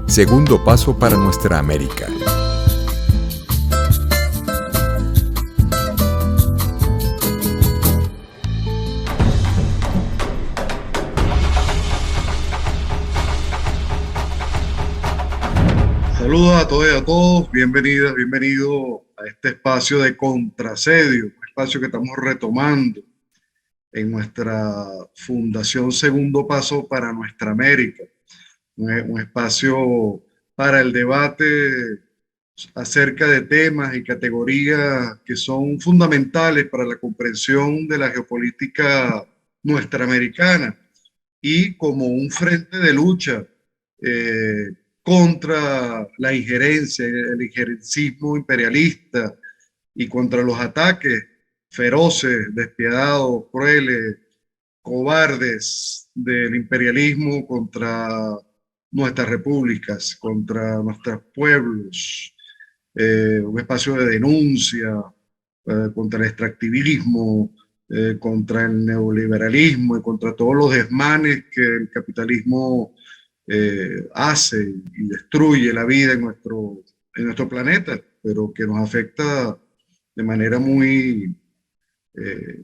Segundo paso para nuestra América. Saludos a todos y a todos, bienvenidas, bienvenidos a este espacio de Contrasedio, un espacio que estamos retomando en nuestra Fundación Segundo Paso para Nuestra América, un espacio para el debate acerca de temas y categorías que son fundamentales para la comprensión de la geopolítica nuestra americana y como un frente de lucha contra la injerencia, el injerencismo imperialista y contra los ataques feroces, despiadados, crueles, cobardes del imperialismo contra nuestras repúblicas, contra nuestros pueblos, un espacio de denuncia contra el extractivismo, contra el neoliberalismo y contra todos los desmanes que el capitalismo hace y destruye la vida en nuestro planeta, pero que nos afecta de manera muy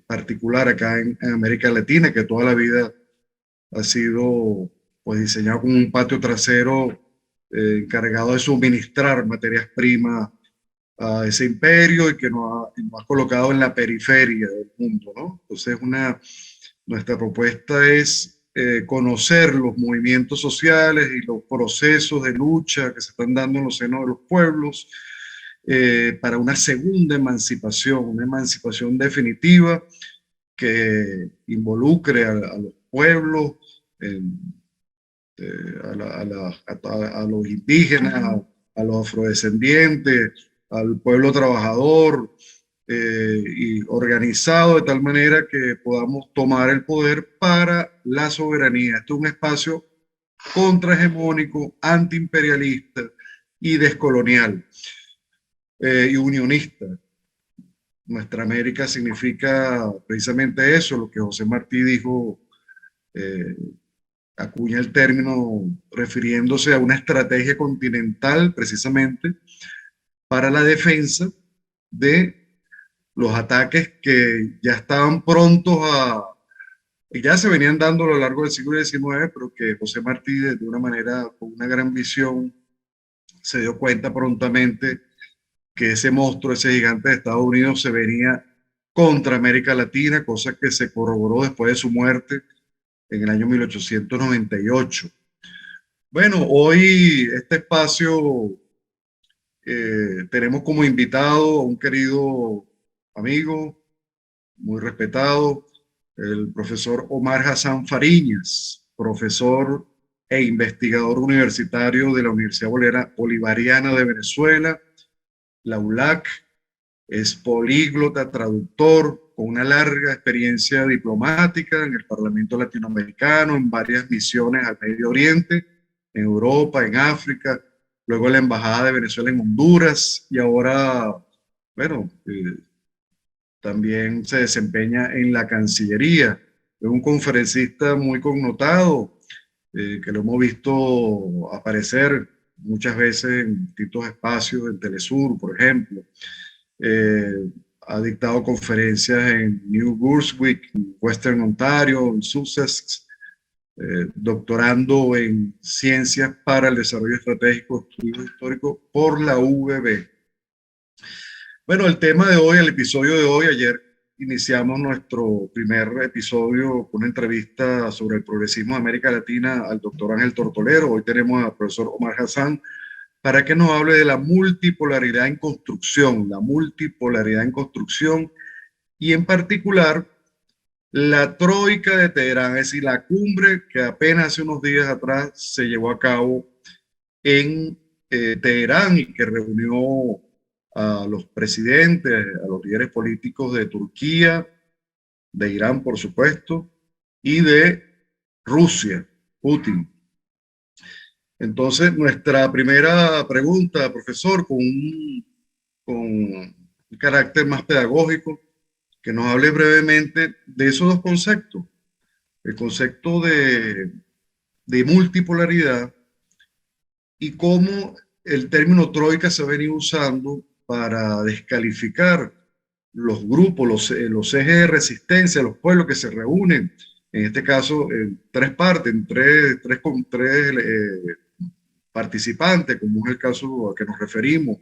particular acá en América Latina, que toda la vida ha sido pues diseñado como un patio trasero encargado de suministrar materias primas a ese imperio y que nos ha colocado en la periferia del mundo, ¿no? Entonces, nuestra propuesta es conocer los movimientos sociales y los procesos de lucha que se están dando en los senos de los pueblos para una segunda emancipación, una emancipación definitiva que involucre a los pueblos, a los indígenas, a los afrodescendientes, al pueblo trabajador y organizado de tal manera que podamos tomar el poder para la soberanía. Este es un espacio contrahegemónico, antiimperialista y descolonial y unionista. Nuestra América significa precisamente eso, lo que José Martí dijo, acuña el término refiriéndose a una estrategia continental precisamente para la defensa de los ataques que ya estaban prontos que ya se venían dando a lo largo del siglo XIX, pero que José Martí, de una manera, con una gran visión, se dio cuenta prontamente que ese monstruo, ese gigante de Estados Unidos se venía contra América Latina, cosa que se corroboró después de su muerte en el año 1898. Bueno, hoy este espacio tenemos como invitado a un querido amigo, muy respetado, el profesor Omar Hassan Fariñas, profesor e investigador universitario de la Universidad Bolivariana de Venezuela, la ULAC. Es políglota, traductor, con una larga experiencia diplomática en el Parlamento Latinoamericano, en varias misiones al Medio Oriente, en Europa, en África, luego en la Embajada de Venezuela en Honduras y ahora, bueno, también se desempeña en la Cancillería. Es un conferencista muy connotado, que lo hemos visto aparecer muchas veces en distintos espacios, en Telesur, por ejemplo. Ha dictado conferencias en New Brunswick, Western Ontario, en Sussex, doctorando en Ciencias para el Desarrollo Estratégico, Estudios Históricos por la UVB. Bueno, el tema de hoy, el episodio de hoy, ayer iniciamos nuestro primer episodio con una entrevista sobre el progresismo de América Latina al doctor Ángel Tortolero. Hoy tenemos al profesor Omar Hassan para que nos hable de la multipolaridad en construcción, y en particular la troika de Teherán, es decir, la cumbre que apenas hace unos días atrás se llevó a cabo en Teherán y que reunió a los presidentes, a los líderes políticos de Turquía, de Irán, por supuesto, y de Rusia, Putin. Entonces, nuestra primera pregunta, profesor, con un carácter más pedagógico, que nos hable brevemente de esos dos conceptos, el concepto de multipolaridad y cómo el término troika se ha venido usando para descalificar los grupos, los ejes de resistencia, los pueblos que se reúnen, en este caso, en tres partes, en tres participantes, como es el caso al que nos referimos,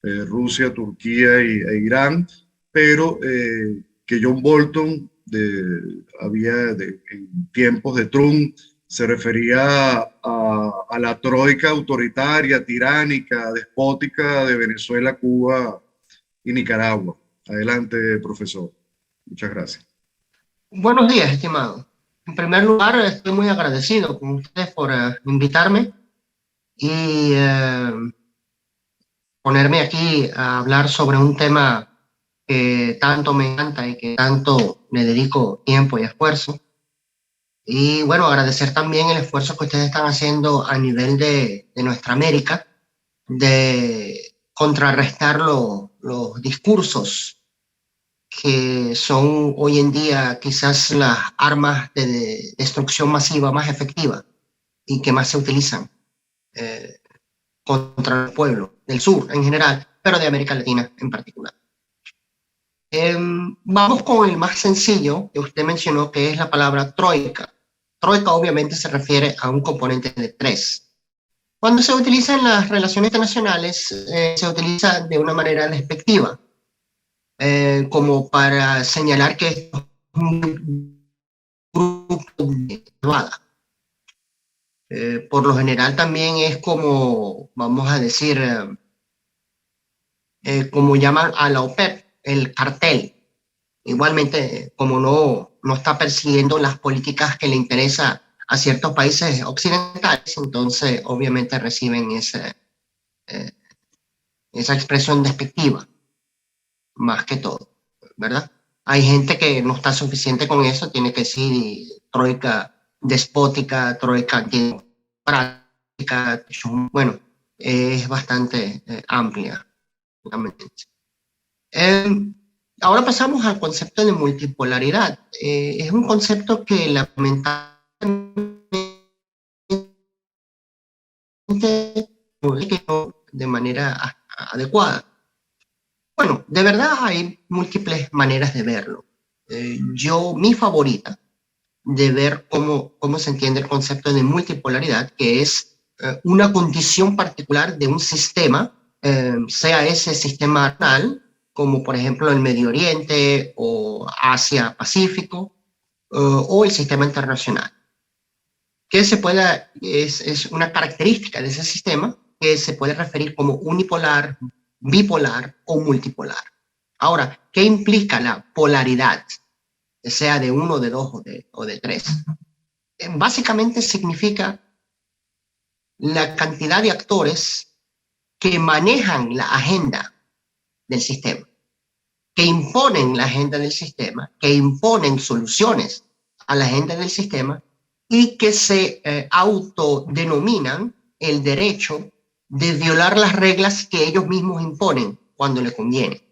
Rusia, Turquía e Irán, pero que John Bolton en tiempos de Trump se refería a la troika autoritaria, tiránica, despótica de Venezuela, Cuba y Nicaragua. Adelante, profesor. Muchas gracias. Buenos días, estimado. En primer lugar, estoy muy agradecido con ustedes por invitarme y ponerme aquí a hablar sobre un tema que tanto me encanta y que tanto le dedico tiempo y esfuerzo. Y bueno, agradecer también el esfuerzo que ustedes están haciendo a nivel de nuestra América, de contrarrestar los discursos que son hoy en día quizás las armas de destrucción masiva más efectivas y que más se utilizan contra el pueblo del sur en general, pero de América Latina en particular. Vamos con el más sencillo que usted mencionó, que es la palabra troika. Troika obviamente se refiere a un componente de tres. Cuando se utiliza en las relaciones internacionales, se utiliza de una manera despectiva, como para señalar que es un grupo de armada. Por lo general también es como, vamos a decir, como llaman a la OPEP, el cartel. Igualmente, como no está persiguiendo las políticas que le interesa a ciertos países occidentales, entonces obviamente reciben esa expresión despectiva, más que todo, ¿verdad? Hay gente que no está suficiente con eso, tiene que decir troika despótica, troika antidemocrática, bueno, es bastante amplia. Ahora pasamos al concepto de multipolaridad. Es un concepto que lamentablemente de manera adecuada. Bueno, de verdad hay múltiples maneras de verlo. Mi favorita de ver cómo se entiende el concepto de multipolaridad, que es una condición particular de un sistema, sea ese sistema regional, como por ejemplo el Medio Oriente o Asia-Pacífico, o el sistema internacional. Que es una característica de ese sistema que se puede referir como unipolar, bipolar o multipolar. Ahora, ¿qué implica la polaridad? Sea de uno, de dos o de tres. Básicamente significa la cantidad de actores que manejan la agenda del sistema, que imponen la agenda del sistema, que imponen soluciones a la agenda del sistema y que se autodenominan el derecho de violar las reglas que ellos mismos imponen cuando les conviene.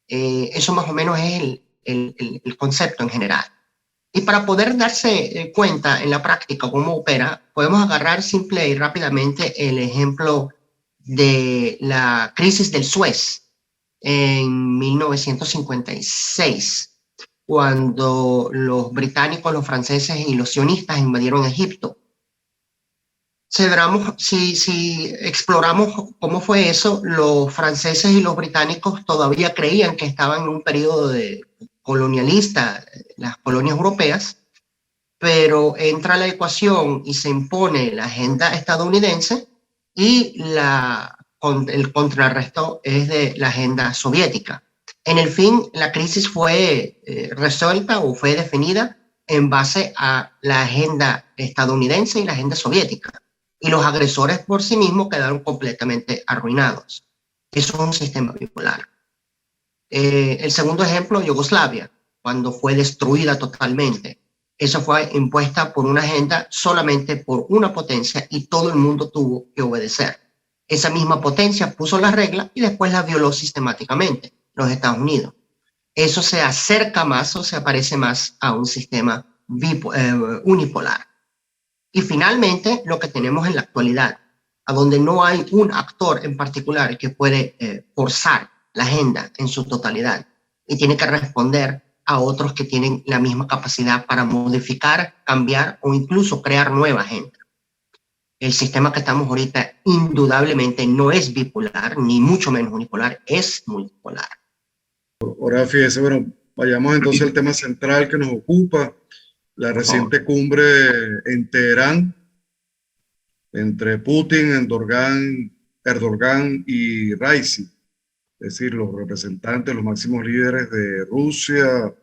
Eso más o menos es el concepto en general. Y para poder darse cuenta en la práctica cómo opera, podemos agarrar simple y rápidamente el ejemplo de la crisis del Suez en 1956, cuando los británicos, los franceses y los sionistas invadieron Egipto. Si exploramos cómo fue eso, los franceses y los británicos todavía creían que estaban en un periodo colonialista, las colonias europeas, pero entra la ecuación y se impone la agenda estadounidense y el contrarresto es de la agenda soviética. En el fin, la crisis fue resuelta o fue definida en base a la agenda estadounidense y la agenda soviética. Y los agresores por sí mismos quedaron completamente arruinados. Eso es un sistema bipolar. El segundo ejemplo, Yugoslavia, cuando fue destruida totalmente. Eso fue impuesta por una agenda solamente por una potencia y todo el mundo tuvo que obedecer. Esa misma potencia puso las reglas y después las violó sistemáticamente, los Estados Unidos. Eso se acerca más o se parece más a un sistema unipolar. Y finalmente, lo que tenemos en la actualidad, a donde no hay un actor en particular que puede forzar la agenda en su totalidad y tiene que responder a otros que tienen la misma capacidad para modificar, cambiar o incluso crear nueva agenda. El sistema que estamos ahorita indudablemente no es bipolar, ni mucho menos unipolar, es multipolar. Ahora fíjese, bueno, vayamos entonces al tema central que nos ocupa, la reciente cumbre en Teherán entre Putin, Erdogan y Raisi, es decir, los representantes, los máximos líderes de Rusia,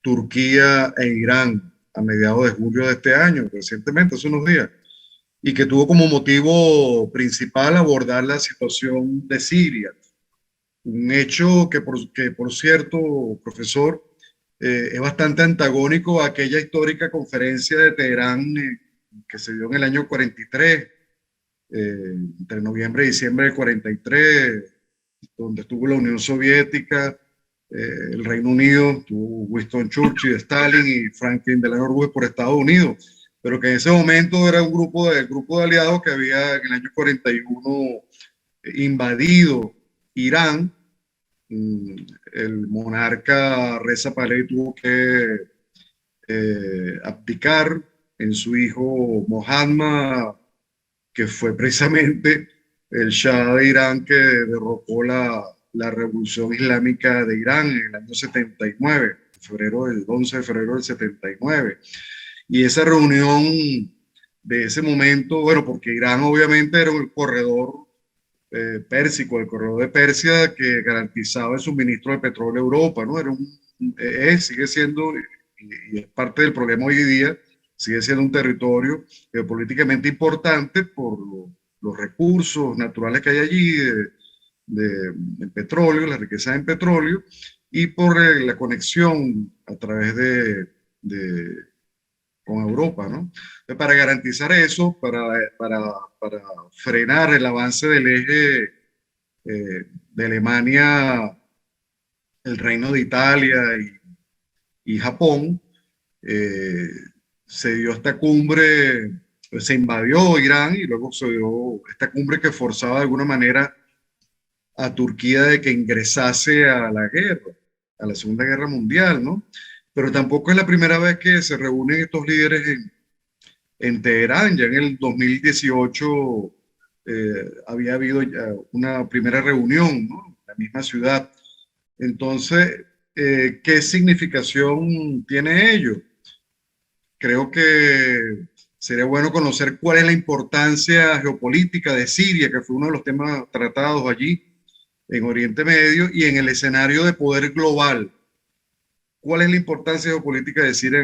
Turquía e Irán a mediados de julio de este año, recientemente, hace unos días, y que tuvo como motivo principal abordar la situación de Siria. Un hecho que por cierto, profesor, es bastante antagónico a aquella histórica conferencia de Teherán que se dio en el año 43, entre noviembre y diciembre del 43, donde estuvo la Unión Soviética, el Reino Unido, estuvo Winston Churchill, Stalin y Franklin Delano Roosevelt por Estados Unidos, pero que en ese momento era un grupo de aliados que había en el año 41 invadido Irán. El monarca Reza Pahlavi tuvo que abdicar en su hijo Mohammad, que fue precisamente el Shah de Irán que derrocó la revolución islámica de Irán en el año 79, el 11 de febrero del 79. Y esa reunión de ese momento, bueno, porque Irán obviamente era el corredor pérsico, el corredor de Persia que garantizaba el suministro de petróleo a Europa, ¿no? Sigue siendo, y es parte del problema hoy día, sigue siendo un territorio políticamente importante por los recursos naturales que hay allí, de petróleo, la riqueza en petróleo, y por la conexión a través con Europa, ¿no? Para garantizar eso, para frenar el avance del eje de Alemania, el Reino de Italia y Japón, se dio esta cumbre, pues, se invadió Irán y luego se dio esta cumbre que forzaba de alguna manera a Turquía de que ingresase a la guerra, a la Segunda Guerra Mundial, ¿no? Pero tampoco es la primera vez que se reúnen estos líderes en Teherán. Ya en el 2018 había habido ya una primera reunión, ¿no? En la misma ciudad. Entonces, ¿qué significación tiene ello? Creo que sería bueno conocer cuál es la importancia geopolítica de Siria, que fue uno de los temas tratados allí en Oriente Medio y en el escenario de poder global. ¿Cuál es la importancia geopolítica de Siria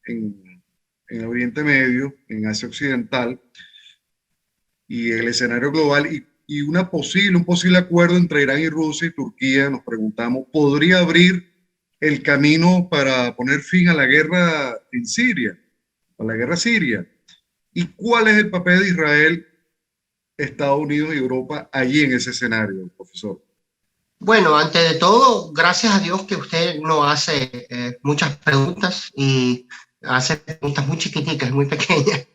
en el Oriente Medio, en Asia Occidental y el escenario global? Y un posible acuerdo entre Irán y Rusia y Turquía, nos preguntamos, ¿podría abrir el camino para poner fin a la guerra en Siria, a la guerra siria? ¿Y cuál es el papel de Israel, Estados Unidos y Europa allí en ese escenario, profesor? Bueno, antes de todo, gracias a Dios que usted no hace muchas preguntas y hace preguntas muy chiquiticas, muy pequeñas.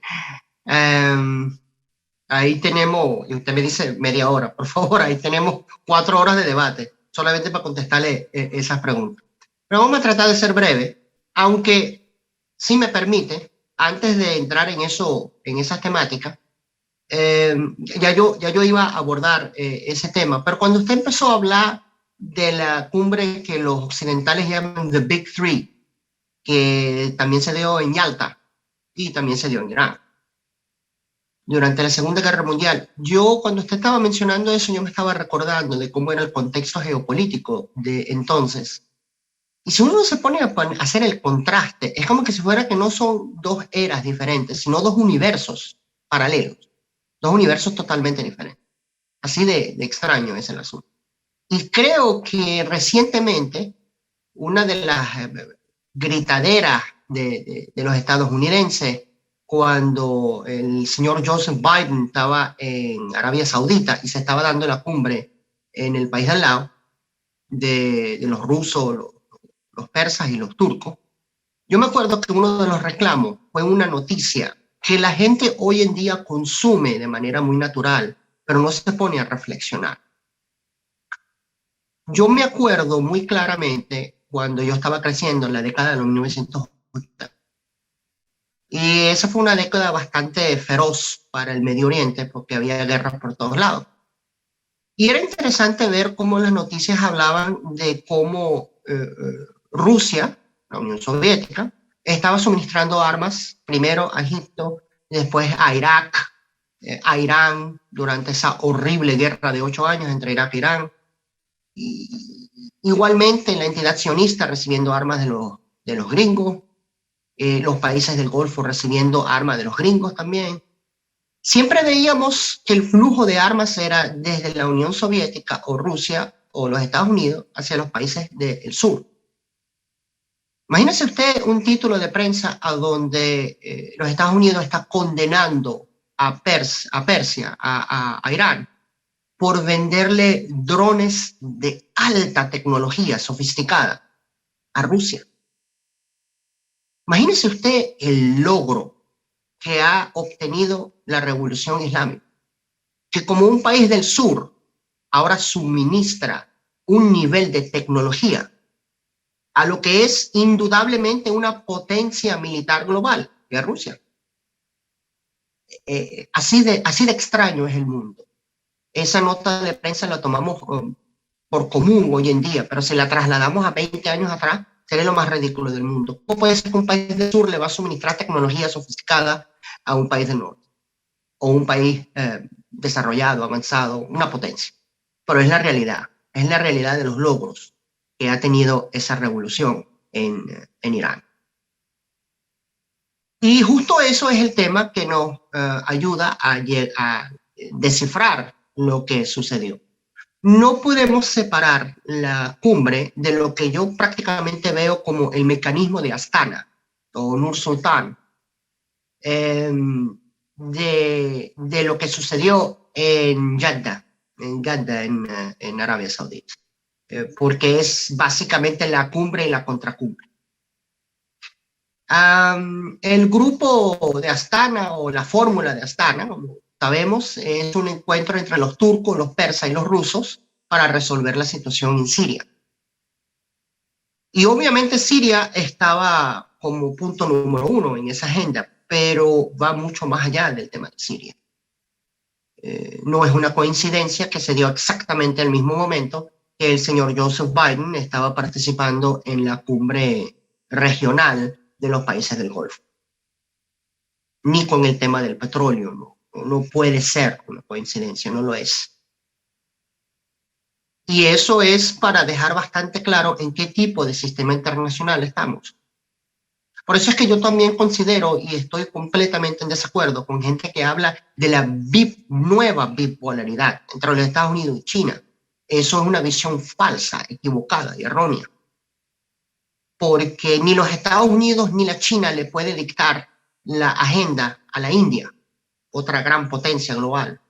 Ahí tenemos, y usted me dice media hora, por favor, ahí tenemos 4 horas de debate, solamente para contestarle esas preguntas. Pero vamos a tratar de ser breve, aunque, si me permite, antes de entrar en esas temáticas, ya yo iba a abordar ese tema, pero cuando usted empezó a hablar de la cumbre que los occidentales llaman The Big Three, que también se dio en Yalta y también se dio en Irán durante la Segunda Guerra Mundial, yo cuando usted estaba mencionando eso, yo me estaba recordando de cómo era el contexto geopolítico de entonces. Y si uno se pone a hacer el contraste, es como que si fuera que no son 2 eras diferentes, sino 2 universos paralelos. 2 universos totalmente diferentes. Así de extraño es el asunto. Y creo que recientemente una de las gritaderas de los estadounidenses, cuando el señor Joseph Biden estaba en Arabia Saudita y se estaba dando la cumbre en el país de al lado de los rusos, los persas y los turcos, yo me acuerdo que uno de los reclamos fue una noticia que la gente hoy en día consume de manera muy natural, pero no se pone a reflexionar. Yo me acuerdo muy claramente cuando yo estaba creciendo en la década de los 1980. Y esa fue una década bastante feroz para el Medio Oriente porque había guerras por todos lados. Y era interesante ver cómo las noticias hablaban de cómo Rusia, la Unión Soviética, estaba suministrando armas primero a Egipto, después a Irak, a Irán, durante esa horrible guerra de 8 años entre Irak e Irán. Y, igualmente la entidad sionista recibiendo armas de los gringos, los países del Golfo recibiendo armas de los gringos también. Siempre veíamos que el flujo de armas era desde la Unión Soviética o Rusia o los Estados Unidos hacia los países del sur. Imagínese usted un título de prensa a donde los Estados Unidos está condenando a Persia, a Irán, por venderle drones de alta tecnología, sofisticada, a Rusia. Imagínese usted el logro que ha obtenido la Revolución Islámica, que como un país del sur ahora suministra un nivel de tecnología a lo que es indudablemente una potencia militar global, que es Rusia. Así de extraño es el mundo. Esa nota de prensa la tomamos por común hoy en día, pero si la trasladamos a 20 años atrás, sería lo más ridículo del mundo. ¿Cómo puede ser que un país del sur le va a suministrar tecnología sofisticada a un país del norte? O un país desarrollado, avanzado, una potencia. Pero es la realidad de los logros que ha tenido esa revolución en Irán. Y justo eso es el tema que nos ayuda a descifrar lo que sucedió. No podemos separar la cumbre de lo que yo prácticamente veo como el mecanismo de Astana o Nur Sultan, de lo que sucedió en Jeddah, en Arabia Saudita, porque es básicamente la cumbre y la contracumbre. El grupo de Astana o la fórmula de Astana, como sabemos, es un encuentro entre los turcos, los persas y los rusos para resolver la situación en Siria. Y obviamente Siria estaba como punto número 1 en esa agenda, pero va mucho más allá del tema de Siria. No es una coincidencia que se dio exactamente al mismo momento que el señor Joseph Biden estaba participando en la cumbre regional de los países del Golfo. Ni con el tema del petróleo, no puede ser una coincidencia, no lo es. Y eso es para dejar bastante claro en qué tipo de sistema internacional estamos. Por eso es que yo también considero y estoy completamente en desacuerdo con gente que habla de la nueva bipolaridad entre los Estados Unidos y China. Eso es una visión falsa, equivocada y errónea. Porque ni los Estados Unidos ni la China le puede dictar la agenda a la India, otra gran potencia global.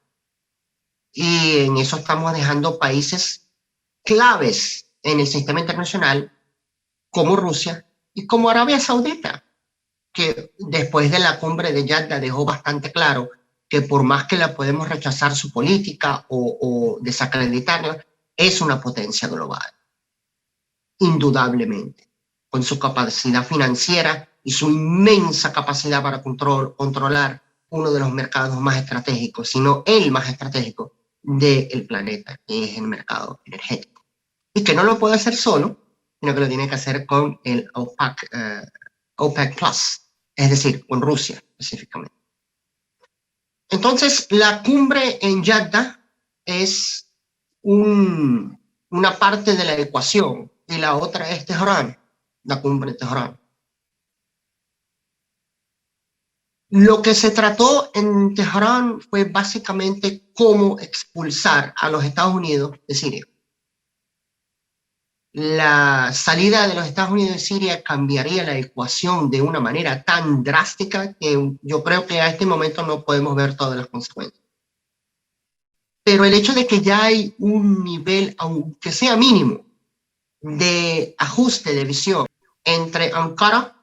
Y en eso estamos dejando países claves en el sistema internacional como Rusia y como Arabia Saudita, que después de la cumbre de Jeddah dejó bastante claro que por más que la podemos rechazar su política o desacreditarla, es una potencia global, indudablemente, con su capacidad financiera y su inmensa capacidad para controlar uno de los mercados más estratégicos, sino el más estratégico del planeta, que es el mercado energético. Y que no lo puede hacer solo, sino que lo tiene que hacer con el OPEC Plus, es decir, con Rusia específicamente. Entonces, la cumbre en Jeddah es una parte de la ecuación y la otra es Teherán, la cumbre de Teherán. Lo que se trató en Teherán fue básicamente cómo expulsar a los Estados Unidos de Siria. La salida de los Estados Unidos de Siria cambiaría la ecuación de una manera tan drástica que yo creo que a este momento no podemos ver todas las consecuencias. Pero el hecho de que ya hay un nivel, aunque sea mínimo, de ajuste de visión entre Ankara,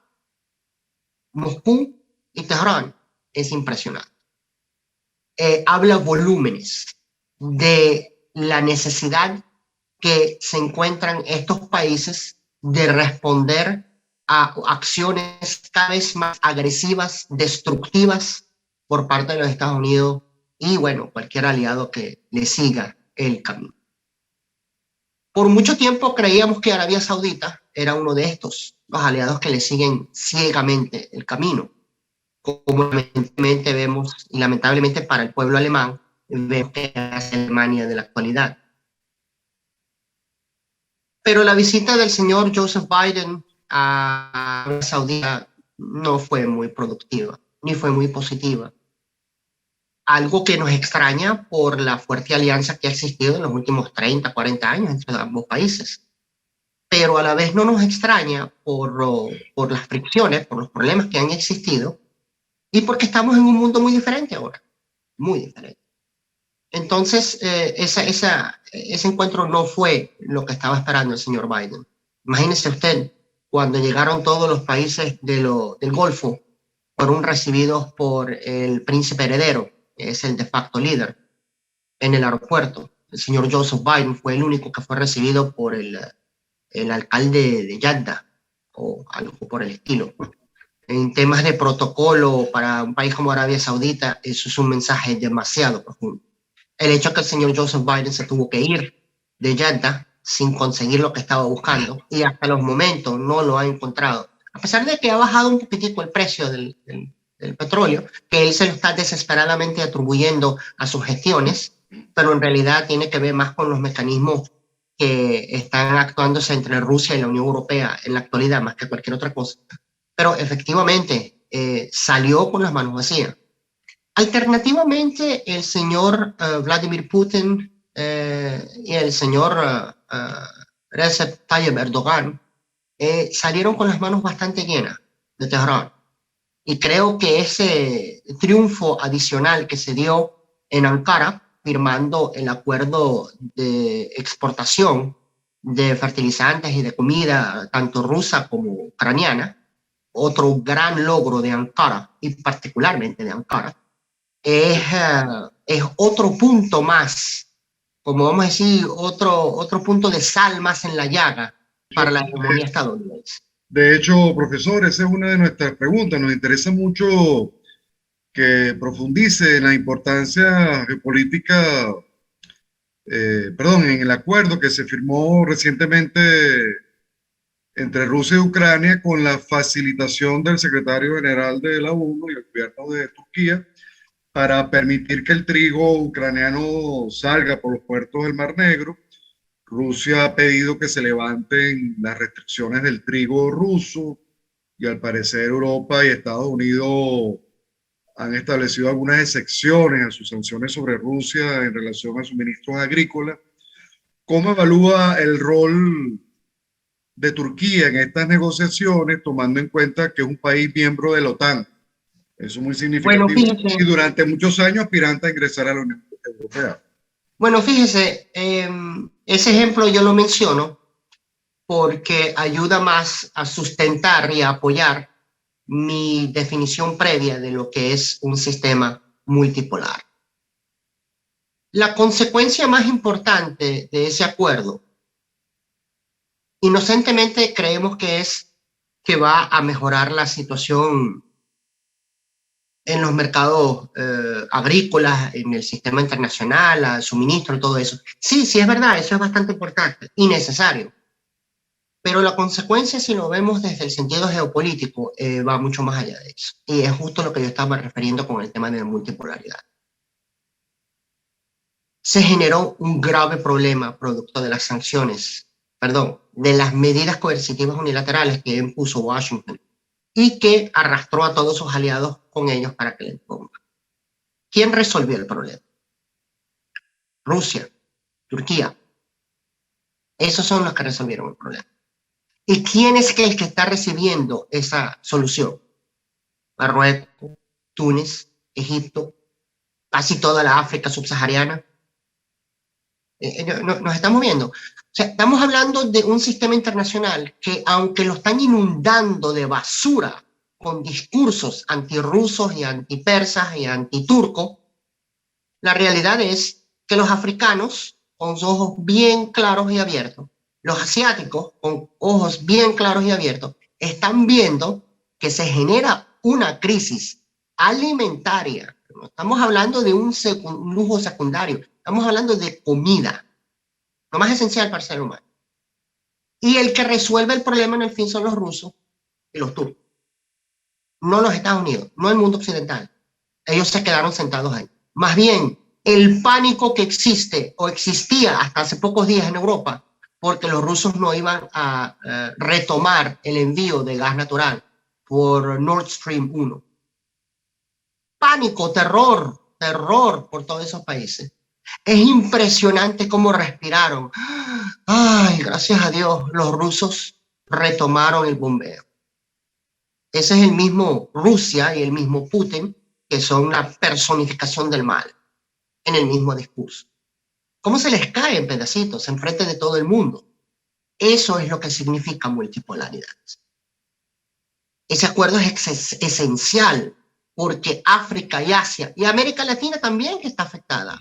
Moscú y Teherán, es impresionante. Habla volúmenes de la necesidad que se encuentran estos países de responder a acciones cada vez más agresivas, destructivas por parte de los Estados Unidos y, bueno, cualquier aliado que le siga el camino. Por mucho tiempo creíamos que Arabia Saudita era uno de estos, los aliados que le siguen ciegamente el camino. Como lamentablemente vemos, y lamentablemente para el pueblo alemán, vemos que es Alemania de la actualidad. Pero la visita del señor Joseph Biden a Arabia Saudita no fue muy productiva, ni fue muy positiva. Algo que nos extraña por la fuerte alianza que ha existido en los últimos 30, 40 años entre ambos países. Pero a la vez no nos extraña por las fricciones, por los problemas que han existido y porque estamos en un mundo muy diferente ahora, muy diferente. Entonces, ese encuentro no fue lo que estaba esperando el señor Biden. Imagínese usted, cuando llegaron todos los países del Golfo, fueron recibidos por el príncipe heredero, que es el de facto líder, en el aeropuerto. El señor Joseph Biden fue el único que fue recibido por el alcalde de Jeddah, o algo por el estilo. En temas de protocolo para un país como Arabia Saudita, eso es un mensaje demasiado profundo. El hecho de que el señor Joseph Biden se tuvo que ir de Jeddah sin conseguir lo que estaba buscando y hasta los momentos no lo ha encontrado. A pesar de que ha bajado un poquitico el precio del petróleo, que él se lo está desesperadamente atribuyendo a sus gestiones, pero en realidad tiene que ver más con los mecanismos que están actuándose entre Rusia y la Unión Europea en la actualidad, más que cualquier otra cosa. Pero efectivamente salió con las manos vacías. Alternativamente, el señor Vladimir Putin y el señor Recep Tayyip Erdogan salieron con las manos bastante llenas de Teherán. Y creo que ese triunfo adicional que se dio en Ankara, firmando el acuerdo de exportación de fertilizantes y de comida, tanto rusa como ucraniana, otro gran logro de Ankara, y particularmente de Ankara, es otro punto más, como vamos a decir, otro punto de sal más en la llaga para la hegemonía estadounidense. De hecho, profesor, esa es una de nuestras preguntas. Nos interesa mucho que profundice en la importancia geopolítica, en el acuerdo que se firmó recientemente entre Rusia y Ucrania con la facilitación del secretario general de la ONU y el gobierno de Turquía para permitir que el trigo ucraniano salga por los puertos del Mar Negro. Rusia ha pedido que se levanten las restricciones del trigo ruso y al parecer Europa y Estados Unidos han establecido algunas excepciones a sus sanciones sobre Rusia en relación a suministros agrícolas. ¿Cómo evalúa el rol de Turquía en estas negociaciones, tomando en cuenta que es un país miembro de la OTAN? Eso es muy significativo. Bueno, fíjese, y durante muchos años aspirante a ingresar a la Unión Europea. Bueno, fíjese, ese ejemplo yo lo menciono porque ayuda más a sustentar y a apoyar mi definición previa de lo que es un sistema multipolar. La consecuencia más importante de ese acuerdo, inocentemente creemos que es que va a mejorar la situación en los mercados agrícolas, en el sistema internacional, al suministro y todo eso. Sí, sí es verdad, eso es bastante importante y necesario. Pero la consecuencia, si lo vemos desde el sentido geopolítico, va mucho más allá de eso. Y es justo lo que yo estaba refiriendo con el tema de la multipolaridad. Se generó un grave problema producto de las sanciones, de las medidas coercitivas unilaterales que impuso Washington y que arrastró a todos sus aliados con ellos para que le impongan. ¿Quién resolvió el problema? Rusia, Turquía. Esos son los que resolvieron el problema. ¿Y quién es el que está recibiendo esa solución? Marruecos, Túnez, Egipto, casi toda la África subsahariana. Nos estamos viendo. O sea, estamos hablando de un sistema internacional que, aunque lo están inundando de basura con discursos antirrusos y antipersas y antiturcos, la realidad es que los africanos, con sus ojos bien claros y abiertos, los asiáticos, con ojos bien claros y abiertos, están viendo que se genera una crisis alimentaria. No estamos hablando de un lujo secundario, estamos hablando de comida, lo más esencial para el ser humano. Y el que resuelve el problema en el fin son los rusos y los turcos, no los Estados Unidos, no el mundo occidental. Ellos se quedaron sentados ahí. Más bien, el pánico que existe o existía hasta hace pocos días en Europa, porque los rusos no iban a retomar el envío de gas natural por Nord Stream 1. Pánico, terror por todos esos países. Es impresionante cómo respiraron. Ay, gracias a Dios, los rusos retomaron el bombeo. Ese es el mismo Rusia y el mismo Putin, que son una personificación del mal en el mismo discurso. ¿Cómo se les cae en pedacitos enfrente de todo el mundo? Eso es lo que significa multipolaridad. Ese acuerdo es esencial porque África y Asia y América Latina también que está afectada.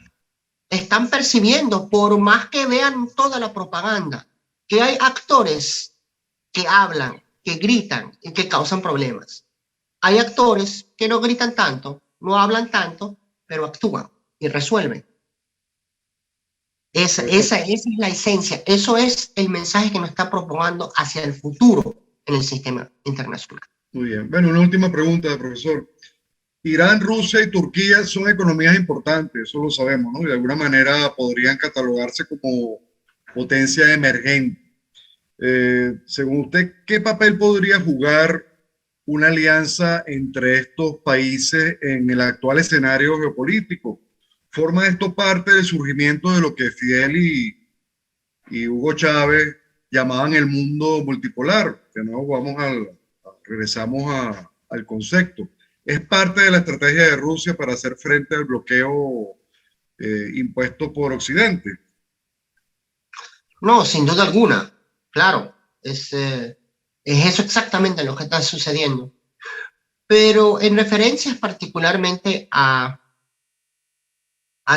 Están percibiendo, por más que vean toda la propaganda, que hay actores que hablan, que gritan y que causan problemas. Hay actores que no gritan tanto, no hablan tanto, pero actúan y resuelven. Esa es la esencia, eso es el mensaje que nos está propagando hacia el futuro en el sistema internacional. Muy bien. Bueno, una última pregunta, profesor. Irán, Rusia y Turquía son economías importantes, eso lo sabemos, ¿no? Y de alguna manera podrían catalogarse como potencia emergente. Según usted, ¿qué papel podría jugar una alianza entre estos países en el actual escenario geopolítico? ¿Forma esto parte del surgimiento de lo que Fidel y Hugo Chávez llamaban el mundo multipolar? Que no regresamos al concepto. ¿Es parte de la estrategia de Rusia para hacer frente al bloqueo impuesto por Occidente? No, sin duda alguna, claro, es eso exactamente lo que está sucediendo. Pero en referencias particularmente a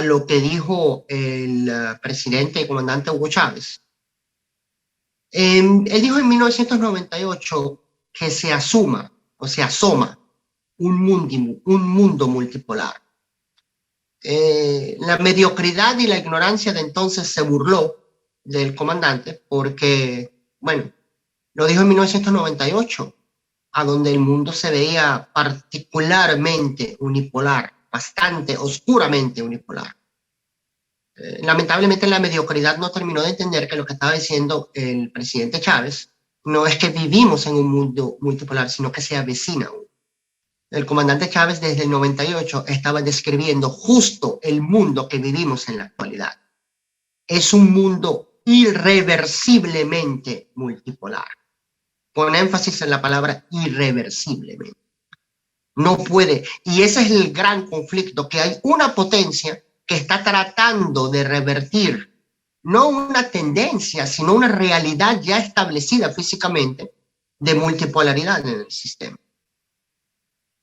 lo que dijo el presidente y comandante Hugo Chávez, él dijo en 1998 que se asoma un mundo multipolar. La mediocridad y la ignorancia de entonces se burló del comandante porque, bueno, lo dijo en 1998, a donde el mundo se veía particularmente unipolar, bastante oscuramente unipolar. Lamentablemente la mediocridad no terminó de entender que lo que estaba diciendo el presidente Chávez no es que vivimos en un mundo multipolar, sino que se avecina. El comandante Chávez desde el 98 estaba describiendo justo el mundo que vivimos en la actualidad. Es un mundo irreversiblemente multipolar. Con énfasis en la palabra irreversiblemente. No puede. Y ese es el gran conflicto, que hay una potencia que está tratando de revertir no una tendencia, sino una realidad ya establecida físicamente de multipolaridad en el sistema.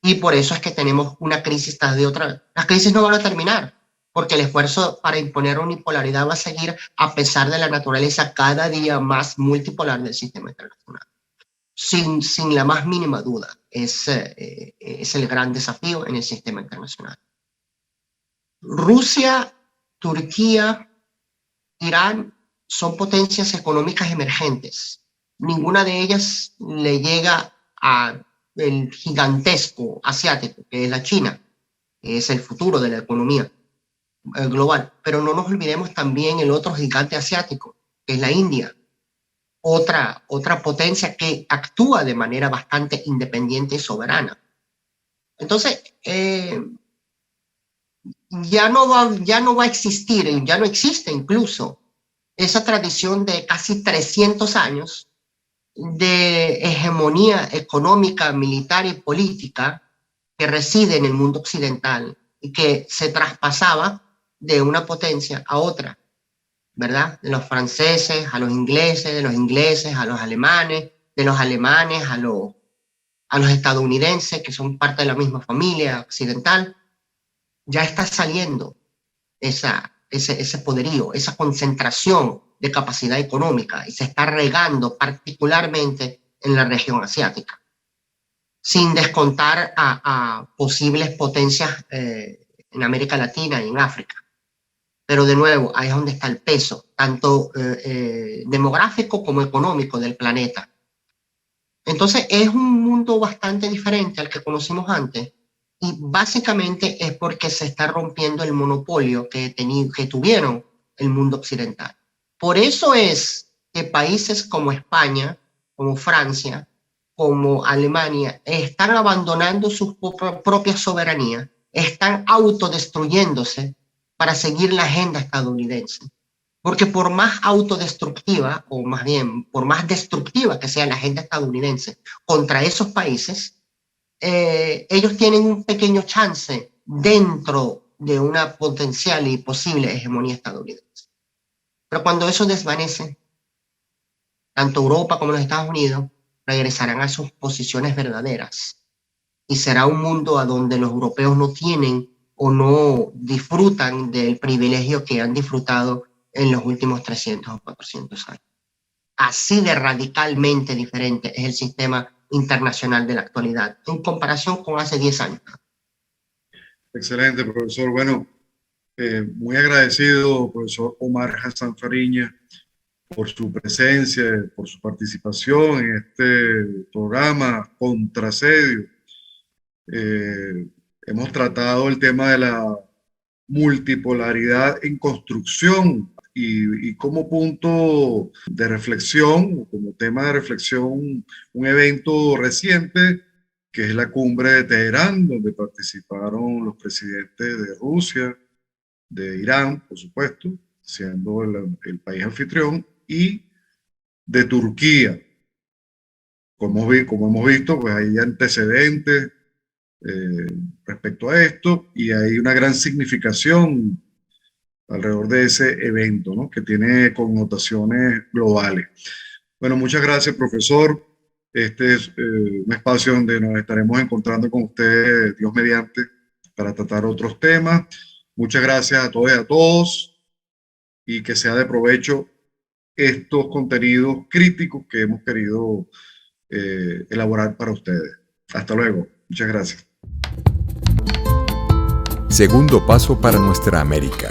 Y por eso es que tenemos una crisis tras de otra. Las crisis no van a terminar, porque el esfuerzo para imponer unipolaridad va a seguir a pesar de la naturaleza cada día más multipolar del sistema internacional. Sin la más mínima duda, es el gran desafío en el sistema internacional. Rusia, Turquía, Irán son potencias económicas emergentes. Ninguna de ellas le llega al gigantesco asiático, que es la China, que es el futuro de la economía global. Pero no nos olvidemos también el otro gigante asiático, que es la India. Otra potencia que actúa de manera bastante independiente y soberana. Entonces, ya no va a existir, ya no existe incluso esa tradición de casi 300 años de hegemonía económica, militar y política que reside en el mundo occidental y que se traspasaba de una potencia a otra, ¿verdad? De los franceses a los ingleses, de los ingleses a los alemanes, de los alemanes a a los estadounidenses, que son parte de la misma familia occidental, ya está saliendo ese poderío, esa concentración de capacidad económica, y se está regando particularmente en la región asiática, sin descontar a posibles potencias en América Latina y en África. Pero de nuevo, ahí es donde está el peso, tanto demográfico como económico del planeta. Entonces es un mundo bastante diferente al que conocimos antes, y básicamente es porque se está rompiendo el monopolio que tuvieron el mundo occidental. Por eso es que países como España, como Francia, como Alemania, están abandonando su propia soberanía, están autodestruyéndose para seguir la agenda estadounidense. Porque por más autodestructiva, o más bien, por más destructiva que sea la agenda estadounidense contra esos países, ellos tienen un pequeño chance dentro de una potencial y posible hegemonía estadounidense. Pero cuando eso desvanece, tanto Europa como los Estados Unidos regresarán a sus posiciones verdaderas, y será un mundo a donde los europeos no tienen o no disfrutan del privilegio que han disfrutado en los últimos 300 o 400 años. Así de radicalmente diferente es el sistema internacional de la actualidad en comparación con hace 10 años. Excelente, profesor. Bueno, muy agradecido, profesor Omar Hassan Fariña, por su presencia, por su participación en este programa Contrasedio. Hemos tratado el tema de la multipolaridad en construcción, y como punto de reflexión, o como tema de reflexión, un evento reciente, que es la cumbre de Teherán, donde participaron los presidentes de Rusia, de Irán, por supuesto, siendo el país anfitrión, y de Turquía. Como hemos visto, pues hay antecedentes respecto a esto, y hay una gran significación alrededor de ese evento, ¿no?, que tiene connotaciones globales. Bueno, muchas gracias, profesor. Este es un espacio donde nos estaremos encontrando con ustedes, Dios mediante, para tratar otros temas. Muchas gracias a todos y a todos, y que sea de provecho estos contenidos críticos que hemos querido elaborar para ustedes. Hasta luego. Muchas gracias. Segundo paso para nuestra América.